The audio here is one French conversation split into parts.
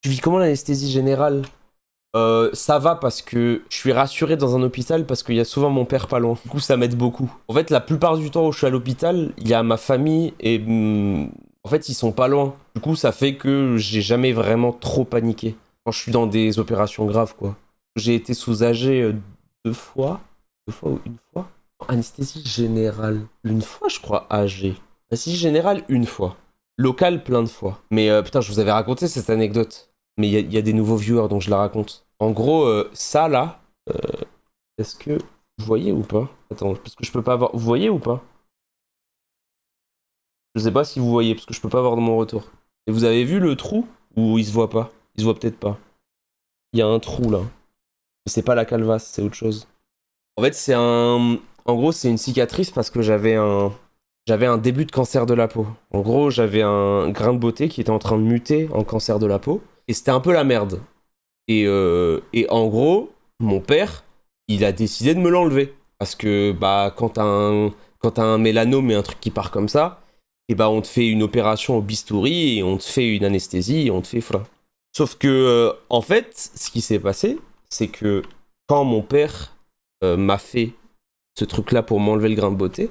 Tu vis comment l'anesthésie générale? Ça va parce que je suis rassuré dans un hôpital parce qu'il y a souvent mon père pas loin. Du coup, ça m'aide beaucoup. En fait, la plupart du temps où je suis à l'hôpital, il y a ma famille et en fait, ils sont pas loin. Du coup, ça fait que j'ai jamais vraiment trop paniqué quand je suis dans des opérations graves, quoi. J'ai été sous AG deux fois ou une fois. Anesthésie générale, une fois, je crois, AG. Anesthésie générale, une fois. Local, plein de fois. Mais putain, je vous avais raconté cette anecdote. Mais il y a des nouveaux viewers, donc je la raconte. En gros, ça là, euh, est-ce que vous voyez ou pas? Attends, parce que je peux pas voir. Vous voyez ou pas? Je sais pas si vous voyez, parce que je peux pas voir dans mon retour. Et vous avez vu le trou? Ou il se voit pas? Il se voit peut-être pas. Il y a un trou là. Mais c'est pas la calvasse, c'est autre chose. En fait, c'est un. En gros, c'est une cicatrice parce que j'avais un début de cancer de la peau. En gros, j'avais un grain de beauté qui était en train de muter en cancer de la peau. Et c'était un peu la merde. Et en gros, mon père, il a décidé de me l'enlever. Parce que bah, quand t'as un mélanome et un truc qui part comme ça, et bah on te fait une opération au bistouri et on te fait une anesthésie et on te fait voilà. Sauf que, en fait, ce qui s'est passé, c'est que quand mon père m'a fait ce truc-là pour m'enlever le grain de beauté,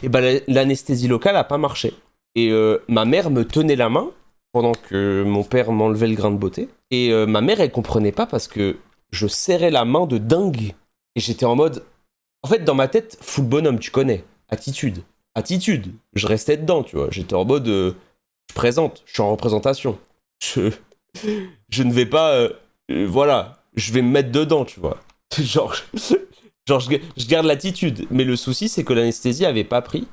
et bah l'anesthésie locale a pas marché. Et ma mère me tenait la main pendant que mon père m'enlevait le grain de beauté. Et ma mère, elle comprenait pas parce que je serrais la main de dingue. Et j'étais en mode... En fait, dans ma tête, full bonhomme, tu connais. Attitude. Attitude. Je restais dedans, tu vois. J'étais en mode... je présente, je suis en représentation. Je, je ne vais pas... voilà. Je vais me mettre dedans, tu vois. Genre, je garde l'attitude. Mais le souci, c'est que l'anesthésie avait pas pris.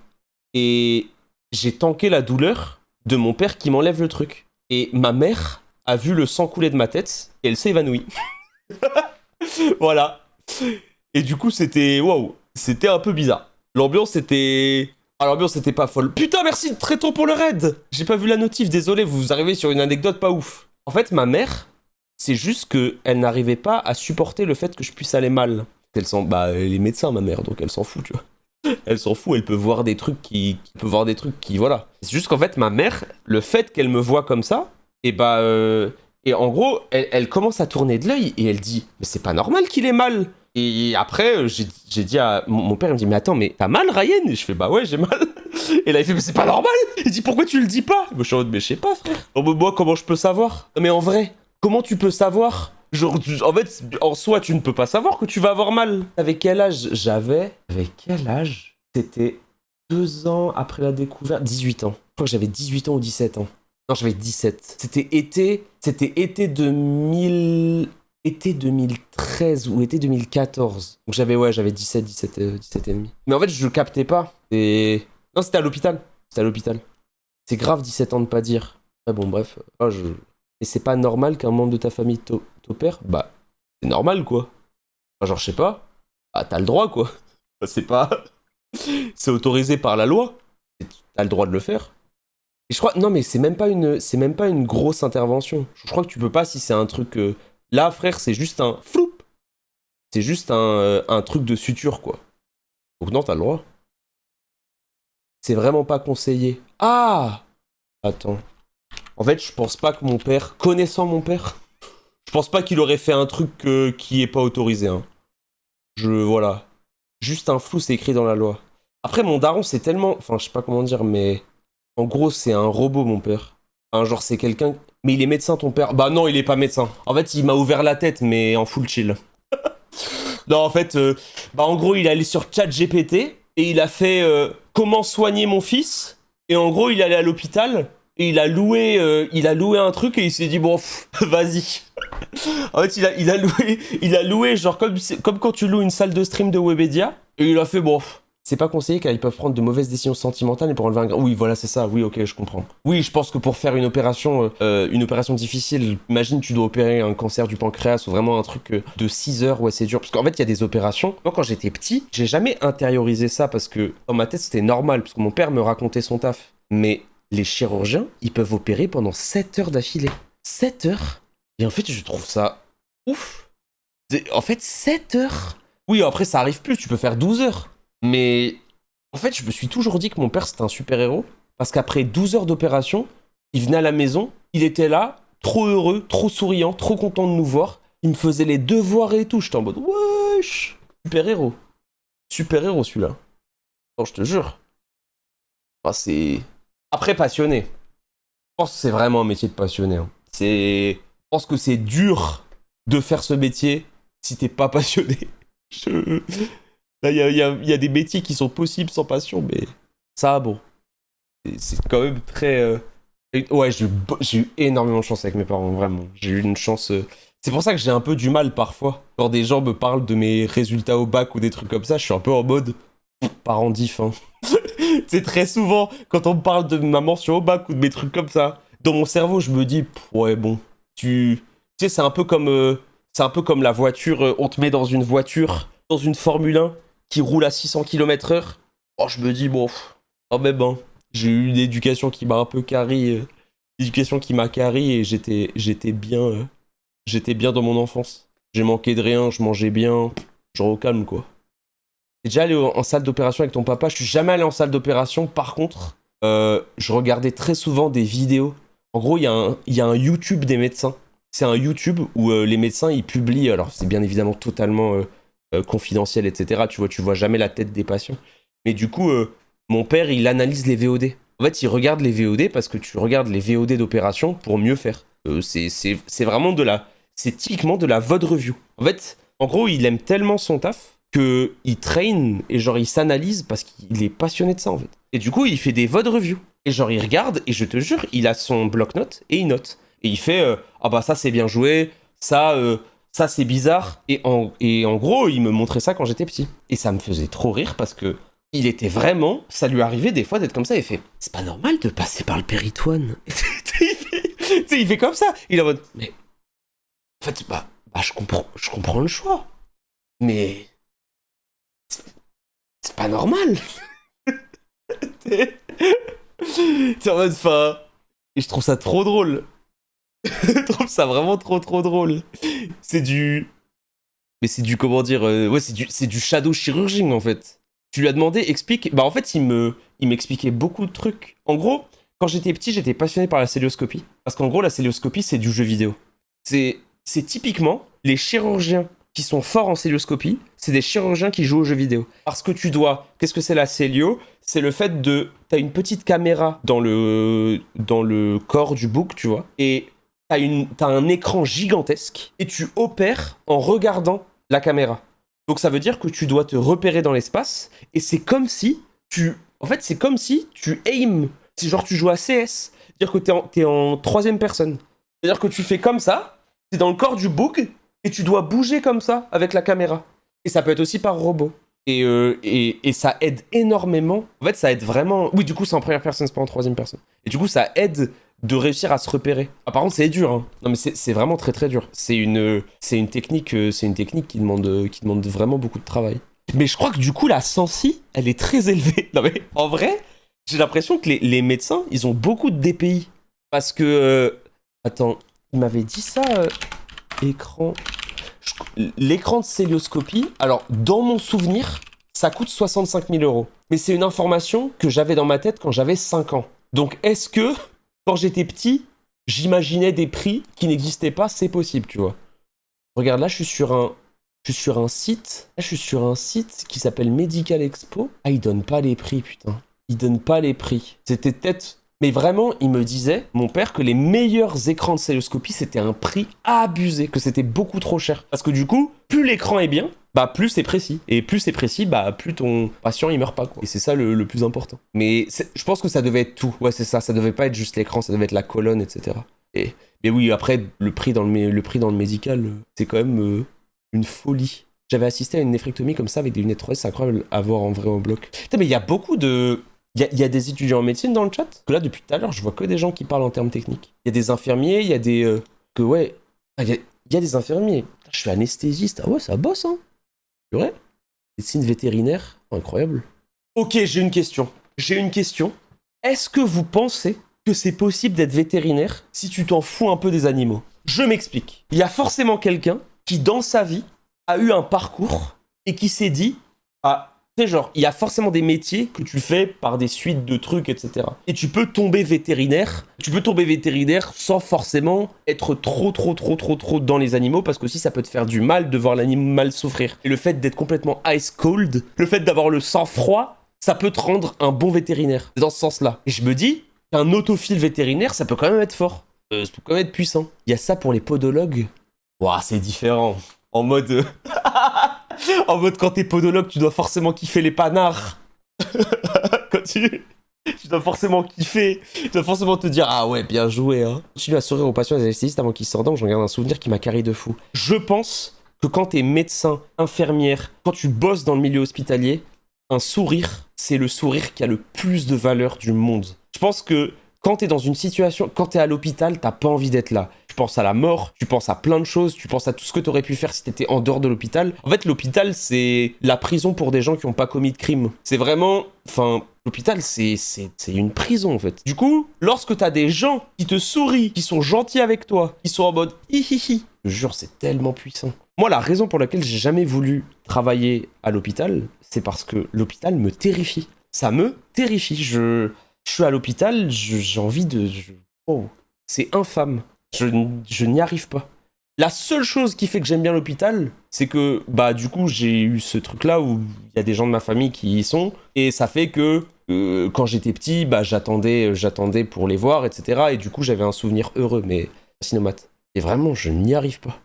Et j'ai tanké la douleur de mon père qui m'enlève le truc. Et ma mère a vu le sang couler de ma tête et elle s'est évanouie. Voilà. Et du coup, c'était... Waouh. C'était un peu bizarre. L'ambiance était... Ah, l'ambiance était pas folle. Putain, merci très tôt pour le raid. J'ai pas vu la notif, désolé, vous arrivez sur une anecdote pas ouf. En fait, ma mère, c'est juste que elle n'arrivait pas à supporter le fait que je puisse aller mal. Bah, elle est médecin, ma mère, donc elle s'en fout, tu vois. Elle s'en fout, elle peut voir des trucs qui voilà. C'est juste qu'en fait, ma mère, le fait qu'elle me voit comme ça, et bah, et en gros, elle commence à tourner de l'œil et elle dit, mais c'est pas normal qu'il ait mal. Et après, j'ai dit à mon père, il me dit, mais attends, mais t'as mal, Ryan? Et je fais, bah ouais, j'ai mal. Et là, il fait, mais c'est pas normal. Il dit, pourquoi tu le dis pas? Moi, je suis en mode, mais je sais pas, frère. En mode, moi, comment je peux savoir? Non, mais en vrai, comment tu peux savoir? Genre, en fait, en soi, tu ne peux pas savoir que tu vas avoir mal. Avec quel âge j'avais? Avec quel âge? C'était 2 ans après la découverte. 18 ans. Je crois que j'avais 18 ans ou 17 ans. Non, j'avais 17. C'était été 2000... Été 2013 ou été 2014. Donc j'avais 17 et demi. Mais en fait, je captais pas. Et... Non, c'était à l'hôpital. C'était à l'hôpital. C'est grave 17 ans de pas dire. Ouais, bon, bref. Et c'est pas normal qu'un membre de ta famille t'opère? Bah, c'est normal, quoi. Enfin, genre, je sais pas. Bah, t'as le droit, quoi. C'est pas... C'est autorisé par la loi. Et t'as le droit de le faire. Et je crois... Non, mais c'est même pas une grosse intervention. Je crois que tu peux pas si c'est un truc... Là, frère, c'est juste un... Floup. C'est juste un truc de suture, quoi. Donc non, t'as le droit. C'est vraiment pas conseillé. Ah! Attends. En fait, je pense pas que mon père... Connaissant mon père... Je pense pas qu'il aurait fait un truc qui est pas autorisé, hein. Voilà. Juste un flou, c'est écrit dans la loi. Après, mon daron, c'est tellement... Enfin, je sais pas comment dire, mais... En gros, c'est un robot, mon père. Enfin, genre, c'est quelqu'un... Mais il est médecin, ton père? Bah non, il est pas médecin. En fait, il m'a ouvert la tête, mais en full chill. Non, en fait, bah en gros, il est allé sur ChatGPT et il a fait comment soigner mon fils. Et en gros, il est allé à l'hôpital et il a loué un truc et il s'est dit, bon, vas-y. En fait, il a loué genre comme quand tu loues une salle de stream de Webedia. Et il a fait, bon, c'est pas conseillé car ils peuvent prendre de mauvaises décisions sentimentales et pour enlever un grain. Oui, voilà, c'est ça. Oui, ok, je comprends. Oui, je pense que pour faire une opération difficile, imagine tu dois opérer un cancer du pancréas ou vraiment un truc de 6 heures, ouais, c'est dur. Parce qu'en fait, il y a des opérations. Moi, quand j'étais petit, j'ai jamais intériorisé ça parce que dans ma tête, c'était normal parce que mon père me racontait son taf. Mais les chirurgiens, ils peuvent opérer pendant 7 heures d'affilée. 7 heures? Et en fait, je trouve ça ouf. En fait, 7 heures? Oui, après, ça arrive plus, tu peux faire 12 heures. Mais en fait, je me suis toujours dit que mon père, c'était un super-héros. Parce qu'après 12 heures d'opération, il venait à la maison, il était là, trop heureux, trop souriant, trop content de nous voir. Il me faisait les devoirs et tout. J'étais en mode, wesh, super héros. Super héros celui-là. Non, je te jure. Enfin, c'est... Après, passionné. Je pense que c'est vraiment un métier de passionné. Hein. Je pense que c'est dur de faire ce métier si t'es pas passionné. Là, il y a des métiers qui sont possibles sans passion, mais ça, bon. C'est quand même très... Ouais, j'ai eu énormément de chance avec mes parents, vraiment. J'ai eu une chance... C'est pour ça que j'ai un peu du mal parfois. Quand des gens me parlent de mes résultats au bac ou des trucs comme ça, je suis un peu en mode... Parents diff, hein. C'est très souvent, quand on me parle de ma mention au bac ou de mes trucs comme ça, dans mon cerveau, je me dis, ouais, bon, tu sais, c'est un peu comme la voiture, on te met dans une voiture, dans une Formule 1, qui roule à 600 km/h. Oh, je me dis, bon, quand même, hein, j'ai eu une éducation qui m'a un peu carré, l'éducation qui m'a carré, et j'étais bien dans mon enfance. J'ai manqué de rien, je mangeais bien, genre au calme, quoi. T'es déjà allé en salle d'opération avec ton papa? Je suis jamais allé en salle d'opération. Par contre, je regardais très souvent des vidéos. En gros, il y a un YouTube des médecins. C'est un YouTube où les médecins, ils publient... Alors, c'est bien évidemment totalement confidentiel, etc. Tu vois jamais la tête des patients. Mais du coup, mon père, il analyse les VOD. En fait, il regarde les VOD parce que tu regardes les VOD d'opération pour mieux faire. C'est vraiment c'est typiquement de la VOD review. En fait, en gros, il aime tellement son taf qu'il traîne et genre il s'analyse parce qu'il est passionné de ça en fait. Et du coup il fait des VOD review. Et genre il regarde et je te jure, il a son bloc-notes et il note. Et il fait ah bah ça c'est bien joué, ça c'est bizarre. Et en gros il me montrait ça quand j'étais petit. Et ça me faisait trop rire parce que il était vraiment, ça lui arrivait des fois d'être comme ça et fait c'est pas normal de passer par le péritoine. Il fait comme ça. Il est en mode mais en fait bah je comprends le choix. Mais c'est pas normal. T'es en mode fin. Et je trouve ça trop drôle. Je trouve ça vraiment trop drôle. C'est du... Mais c'est du, comment dire... Ouais, c'est du shadow chirurging, en fait. Tu lui as demandé, explique... Bah, en fait, il m'expliquait beaucoup de trucs. En gros, quand j'étais petit, j'étais passionné par la célioscopie. Parce qu'en gros, la célioscopie, c'est du jeu vidéo. C'est typiquement les chirurgiens qui sont forts en célioscopie, c'est des chirurgiens qui jouent aux jeux vidéo. Parce que tu dois... Qu'est-ce que c'est la célio? C'est le fait de... T'as une petite caméra dans le corps du bouc, tu vois, et t'as un écran gigantesque, et tu opères en regardant la caméra. Donc ça veut dire que tu dois te repérer dans l'espace, et c'est comme si tu... En fait, c'est comme si tu aim. C'est genre tu joues à CS. C'est-à-dire que t'es en troisième personne. C'est-à-dire que tu fais comme ça, t'es dans le corps du bouc, et tu dois bouger comme ça avec la caméra. Et ça peut être aussi par robot. Et ça aide énormément. En fait, ça aide vraiment... Oui, du coup, c'est en première personne, c'est pas en troisième personne. Et du coup, ça aide de réussir à se repérer. Ah, par contre, c'est dur. Hein. Non, mais c'est vraiment très dur. C'est une technique qui demande vraiment beaucoup de travail. Mais je crois que du coup, la sensi, elle est très élevée. Non, mais en vrai, j'ai l'impression que les médecins, ils ont beaucoup de DPI. Parce que... Attends, il m'avait dit ça... Écran... L'écran de célioscopie, alors dans mon souvenir, ça coûte 65 000 €. Mais c'est une information que j'avais dans ma tête quand j'avais 5 ans. Donc est-ce que, quand j'étais petit, j'imaginais des prix qui n'existaient pas? C'est possible, tu vois. Regarde, là, je suis sur un site. Là, je suis sur un site qui s'appelle Medical Expo. Ah, ils donnent pas les prix, putain. Ils donnent pas les prix. C'était peut-être... Mais vraiment, il me disait, mon père, que les meilleurs écrans de célioscopie, c'était un prix abusé, que c'était beaucoup trop cher. Parce que du coup, plus l'écran est bien, bah plus c'est précis. Et plus c'est précis, bah plus ton patient il meurt pas, quoi. Et c'est ça le plus important. Mais je pense que ça devait être tout. Ouais, c'est ça. Ça devait pas être juste l'écran, ça devait être la colonne, etc. Mais oui, après, le prix dans le médical, c'est quand même une folie. J'avais assisté à une néphrectomie comme ça avec des lunettes 3D, c'est incroyable à voir en vrai en bloc. Putain, mais il y a beaucoup de... Il y a des étudiants en médecine dans le chat? Parce que là, depuis tout à l'heure, je vois que des gens qui parlent en termes techniques. Il y a des infirmiers, il y a des... Il y a des infirmiers. Je suis anesthésiste. Ah ouais, ça bosse, hein. C'est vrai? Médecine vétérinaire. Incroyable. Ok, j'ai une question. Est-ce que vous pensez que c'est possible d'être vétérinaire si tu t'en fous un peu des animaux? Je m'explique. Il y a forcément quelqu'un qui, dans sa vie, a eu un parcours et qui s'est dit « Ah, Tu sais, genre, il y a forcément des métiers que tu fais par des suites de trucs, etc. Et tu peux tomber vétérinaire. Tu peux tomber vétérinaire sans forcément être trop dans les animaux, parce que aussi ça peut te faire du mal de voir l'animal souffrir. Et le fait d'être complètement ice cold, le fait d'avoir le sang froid, ça peut te rendre un bon vétérinaire. C'est dans ce sens-là. Et je me dis, un autophile vétérinaire, ça peut quand même être fort. Ça peut quand même être puissant. Il y a ça pour les podologues. Ouah, c'est différent. En mode... En mode, quand t'es podologue, tu dois forcément kiffer les panards. Quand tu dois forcément kiffer. Tu dois forcément te dire, ah ouais, bien joué, hein. Je continue à sourire aux patients et aux anesthésistes avant qu'ils s'endorment, j'en garde un souvenir qui m'a carré de fou. Je pense que quand t'es médecin, infirmière, quand tu bosses dans le milieu hospitalier, un sourire, c'est le sourire qui a le plus de valeur du monde. Je pense que quand t'es dans une situation, quand t'es à l'hôpital, t'as pas envie d'être là. Tu penses à la mort, tu penses à plein de choses, tu penses à tout ce que t'aurais pu faire si t'étais en dehors de l'hôpital. En fait, l'hôpital, c'est la prison pour des gens qui ont pas commis de crime. C'est vraiment... Enfin, l'hôpital, c'est une prison, en fait. Du coup, lorsque t'as des gens qui te sourient, qui sont gentils avec toi, qui sont en mode hihihi, je te jure, c'est tellement puissant. Moi, la raison pour laquelle j'ai jamais voulu travailler à l'hôpital, c'est parce que l'hôpital me terrifie. Ça me terrifie. Je suis à l'hôpital, j'ai envie de... Oh, c'est infâme. Je n'y arrive pas. La seule chose qui fait que j'aime bien l'hôpital, c'est que, bah, du coup, j'ai eu ce truc-là où il y a des gens de ma famille qui y sont, et ça fait que, quand j'étais petit, bah, j'attendais pour les voir, etc. Et du coup, j'avais un souvenir heureux, mais cinémate. Et vraiment, je n'y arrive pas.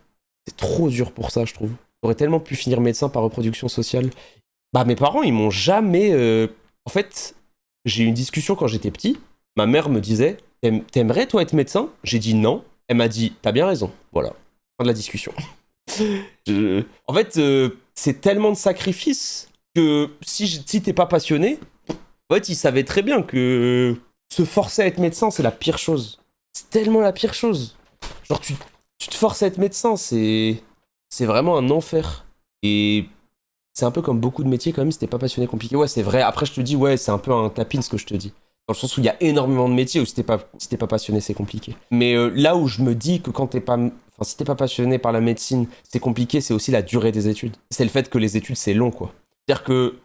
C'est trop dur pour ça, je trouve. J'aurais tellement pu finir médecin par reproduction sociale. Bah, mes parents, ils m'ont jamais... En fait, j'ai eu une discussion quand j'étais petit. Ma mère me disait, t'aimerais, toi, être médecin? J'ai dit non. Elle m'a dit, t'as bien raison. Voilà. Fin de la discussion. En fait, c'est tellement de sacrifices que si t'es pas passionné, en fait, ils savaient très bien que se forcer à être médecin, c'est la pire chose. C'est tellement la pire chose. Genre, tu te forces à être médecin, c'est vraiment un enfer. Et c'est un peu comme beaucoup de métiers, quand même, si t'es pas passionné, compliqué. Ouais, c'est vrai. Après, je te dis, ouais, c'est un peu un tapin ce que je te dis. Dans le sens où il y a énormément de métiers où si t'es pas passionné, c'est compliqué. Mais là où je me dis que si t'es pas passionné par la médecine, c'est compliqué, c'est aussi la durée des études. C'est le fait que les études, c'est long, quoi. C'est-à-dire que,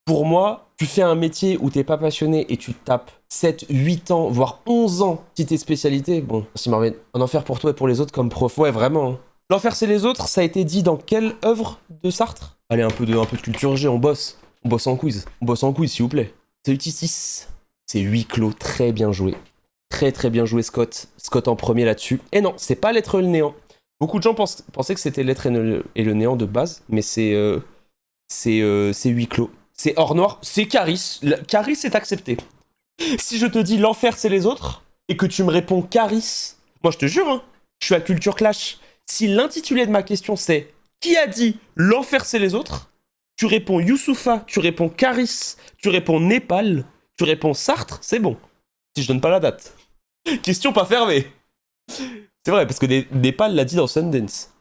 pour moi, tu fais un métier où t'es pas passionné et tu tapes 7, 8 ans, voire 11 ans si t'es spécialité. Bon, si Marvin, un enfer pour toi et pour les autres comme prof. Ouais, vraiment. Hein. L'enfer, c'est les autres, ça a été dit dans quelle œuvre de Sartre? Allez, un peu de culture G, on bosse. On bosse en quiz. On bosse en quiz, s'il vous plaît. C'est UT6. C'est huis clos, très bien joué. Très bien joué, Scott. Scott en premier là-dessus. Et non, c'est pas l'être et le néant. Beaucoup de gens pensaient que c'était l'être et le néant de base, mais c'est huis clos. C'est hors noir, c'est Caris. Caris est accepté. Si je te dis l'enfer c'est les autres, et que tu me réponds Caris, moi je te jure, hein, je suis à Culture Clash. Si l'intitulé de ma question c'est qui a dit l'enfer c'est les autres, tu réponds Youssoufa, tu réponds Caris, tu réponds Népal, tu réponds Sartre, c'est bon. Si je donne pas la date. Question pas fermée. C'est vrai, parce que Népal l'a dit dans Sundance.